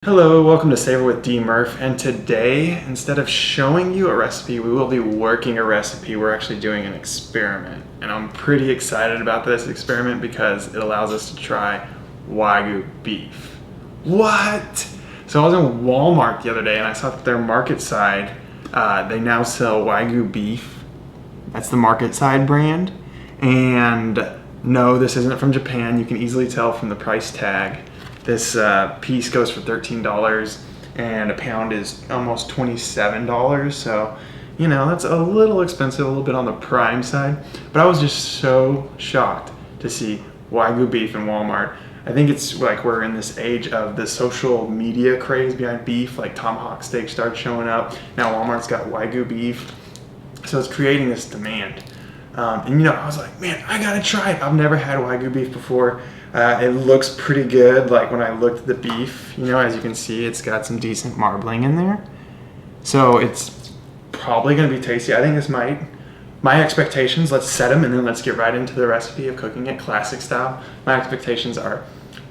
Hello, welcome to Savor with D. Murph, and today, instead of showing you a recipe, we will be working a recipe. We're actually doing an experiment, and I'm pretty excited about this experiment because it allows us to try Wagyu beef. What? So I was in Walmart the other day and I saw that their Marketside, they now sell Wagyu beef. That's the Marketside brand, and no, this isn't from Japan. You can easily tell from the price tag. This piece goes for $13 and a pound is almost $27. So, you know, that's a little expensive, a little bit on the prime side. But I was just so shocked to see Wagyu beef in Walmart. I think it's like we're in this age of the social media craze behind beef, like tomahawk steak started showing up. Now Walmart's got Wagyu beef. So it's creating this demand. And you know, I was like, man, I gotta try it. I've never had Wagyu beef before. It looks pretty good. Like when I looked at the beef, you know, as you can see, it's got some decent marbling in there. So it's probably gonna be tasty. I think this might, my expectations, let's set them and then let's get right into the recipe of cooking it classic style. My expectations are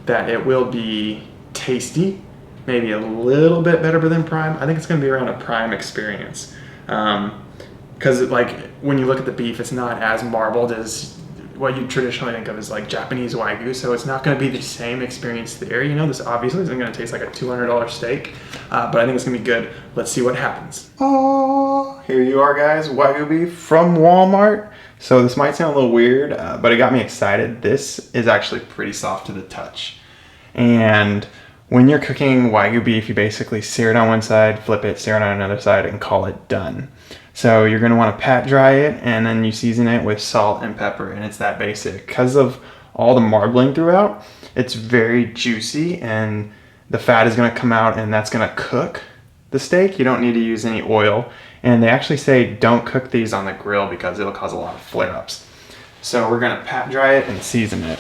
that it will be tasty, maybe a little bit better than prime. I think it's gonna be around a prime experience. Because like when you look at the beef, it's not as marbled as what you traditionally think of as like Japanese Wagyu, so it's not going to be the same experience there. You know, this obviously isn't going to taste like a $200 steak, but I think it's going to be good. Let's see what happens. Oh, here you are guys, Wagyu beef from Walmart. So this might sound a little weird, but it got me excited. This is actually pretty soft to the touch. And when you're cooking Wagyu beef, you basically sear it on one side, flip it, sear it on another side, and call it done. So you're going to want to pat dry it, and then you season it with salt and pepper, and it's that basic. Because of all the marbling throughout, it's very juicy, and the fat is going to come out, and that's going to cook the steak. You don't need to use any oil, and they actually say don't cook these on the grill because it'll cause a lot of flare-ups. So we're going to pat dry it and season it.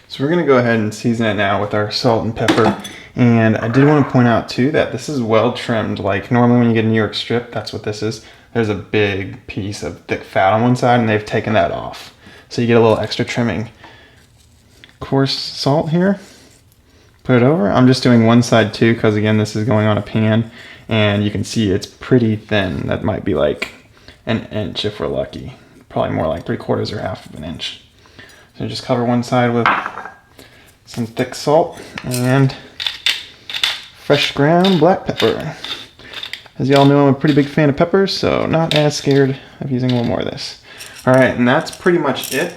So we're gonna go ahead and season it now with our salt and pepper. And I did want to point out too that this is well trimmed. Like normally when you get a New York strip, that's what this is. There's a big piece of thick fat on one side and they've taken that off. So you get a little extra trimming. Coarse salt here, put it over. I'm just doing one side too because again, this is going on a pan and you can see it's pretty thin. That might be like an inch if we're lucky. Probably more like 3/4 or half of an inch. So just cover one side with some thick salt and fresh ground black pepper. As y'all know, I'm a pretty big fan of peppers, so not as scared of using a little more of this. All right, and that's pretty much it.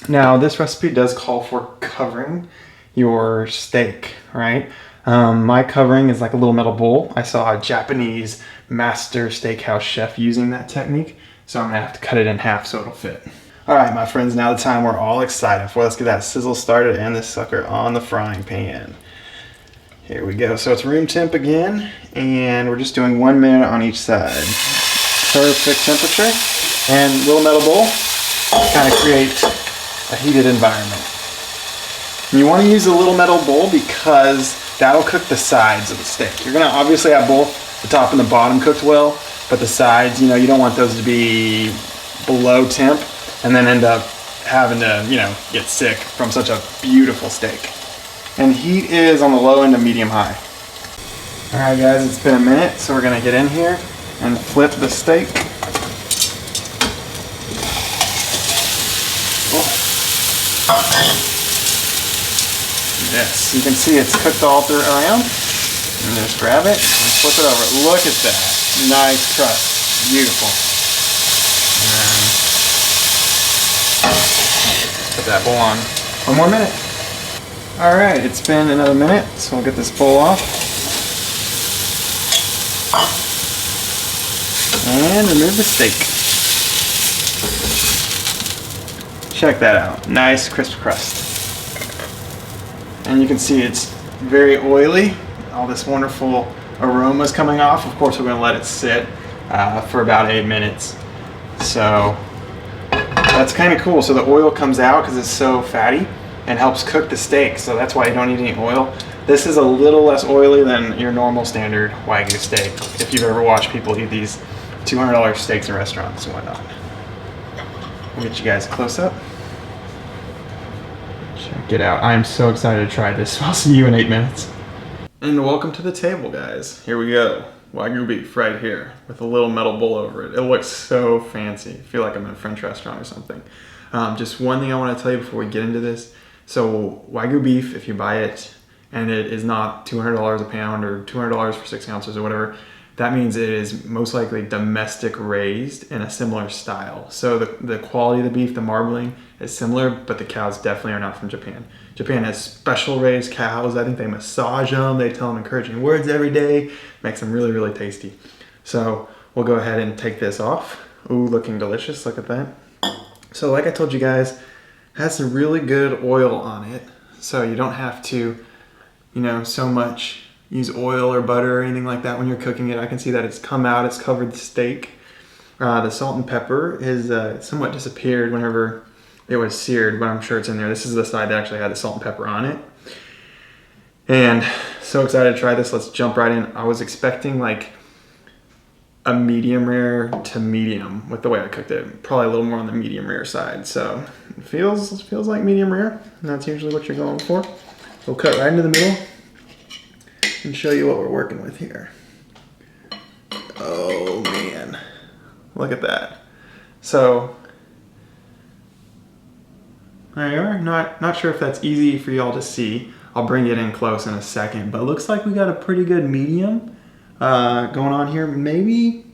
Now, this recipe does call for covering your steak, right? My covering is like a little metal bowl. I saw a Japanese master steakhouse chef using that technique, so I'm gonna have to cut it in half so it'll fit. All right, my friends, now the time we're all excited for. Let's get that sizzle started and this sucker on the frying pan. Here we go. So it's room temp again, and we're just doing 1 minute on each side. Perfect temperature, and little metal bowl kind of create a heated environment. And you want to use a little metal bowl because that'll cook the sides of the steak. You're gonna obviously have both the top and the bottom cooked well, but the sides, you know, you don't want those to be below temp and then end up having to, you know, get sick from such a beautiful steak. And heat is on the low end to medium high. All right guys, it's been a minute, so we're gonna get in here and flip the steak. Oh. Yes, you can see it's cooked all through around. And just grab it and flip it over. Look at that, nice crust, beautiful. Put that bowl on 1 more minute. All right, it's been another minute, so we'll get this bowl off. And remove the steak. Check that out, nice crisp crust. And you can see it's very oily. All this wonderful aroma's coming off. Of course, we're gonna let it sit for about 8 minutes. So that's kind of cool. So the oil comes out because it's so fatty and helps cook the steak. So that's why you don't need any oil. This is a little less oily than your normal standard Wagyu steak. If you've ever watched people eat these $200 steaks in restaurants and whatnot. I'll get you guys close up. Check it out. I am so excited to try this. I'll see you in 8 minutes. And welcome to the table, guys. Here we go. Wagyu beef right here with a little metal bowl over it. It looks so fancy. I feel like I'm in a French restaurant or something. Just one thing I want to tell you before we get into this. So Wagyu beef, if you buy it and it is not $200 a pound or $200 for 6 ounces or whatever, that means it is most likely domestic raised in a similar style. So the quality of the beef, the marbling is similar, but the cows definitely are not from Japan. Japan has special raised cows. I think they massage them. They tell them encouraging words every day. Makes them really, really tasty. So we'll go ahead and take this off. Ooh, looking delicious. Look at that. So like I told you guys, it has some really good oil on it. So you don't have to, so much use oil or butter or anything like that when you're cooking it. I can see that it's come out, it's covered the steak. The salt and pepper is somewhat disappeared whenever it was seared, but I'm sure it's in there. This is the side that actually had the salt and pepper on it. And so excited to try this. Let's jump right in. I was expecting like a medium rare to medium with the way I cooked it. Probably a little more on the medium rare side. So it feels like medium rare. And that's usually what you're going for. We'll cut right into the middle and show you what we're working with here. Oh man, look at that. So there you are. Not sure if that's easy for y'all to see. I'll bring it in close in a second, but it looks like we got a pretty good medium going on here. Maybe,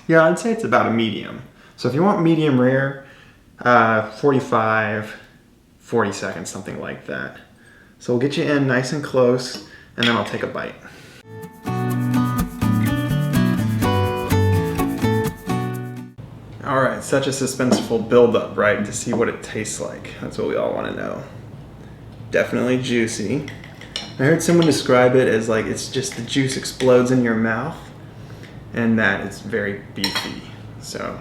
yeah, I'd say it's about a medium. So if you want medium rare, 45, 40 seconds, something like that. So we'll get you in nice and close, and then I'll take a bite. All right, such a suspenseful buildup, right? To see what it tastes like. That's what we all want to know. Definitely juicy. I heard someone describe it as like it's just the juice explodes in your mouth, and that it's very beefy. So,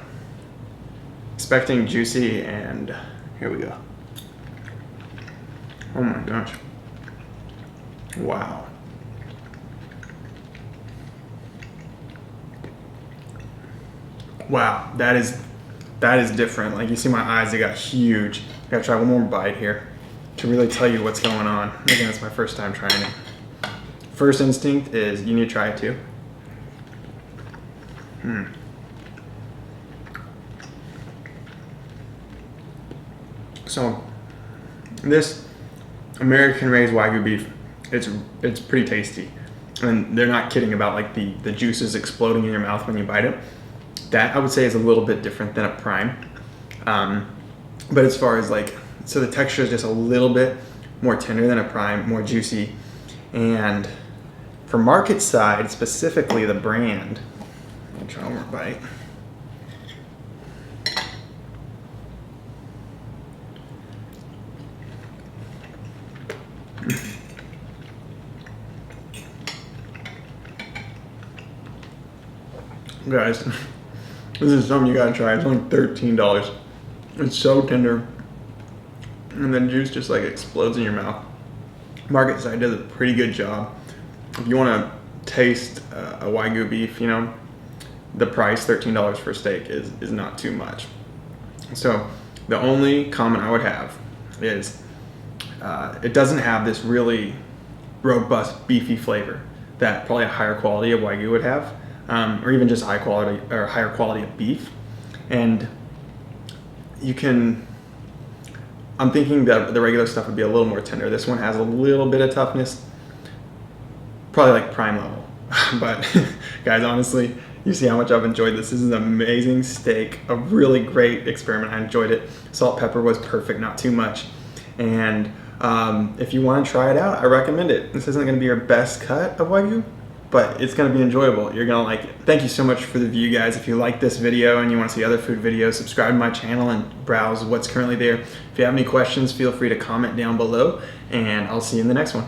expecting juicy, and here we go. Oh my gosh. Wow. Wow, that is different. Like you see my eyes, they got huge. I gotta try one more bite here to really tell you what's going on. Again, it's my first time trying it. First instinct is you need to try it too. So this American raised Wagyu beef, it's pretty tasty. And they're not kidding about like the juices exploding in your mouth when you bite it. That I would say is a little bit different than a prime. But as far as like, so the texture is just a little bit more tender than a prime, more juicy. And for Marketside, specifically the brand, I'll try one more bite. Guys, this is something you gotta try. It's only $13. It's so tender. And then juice just like explodes in your mouth. Marketside does a pretty good job. If you wanna taste a Wagyu beef, the price, $13 for a steak, is not too much. So the only comment I would have is it doesn't have this really robust beefy flavor that probably a higher quality of Wagyu would have. Or even just higher quality of beef. And I'm thinking that the regular stuff would be a little more tender. This one has a little bit of toughness, probably like prime level. But guys, honestly, you see how much I've enjoyed this. This is an amazing steak, a really great experiment. I enjoyed it. Salt, pepper was perfect, not too much. And if you want to try it out, I recommend it. This isn't going to be your best cut of Wagyu, but it's going to be enjoyable. You're going to like it. Thank you so much for the view, guys. If you like this video and you want to see other food videos, subscribe to my channel and browse what's currently there. If you have any questions, feel free to comment down below, and I'll see you in the next one.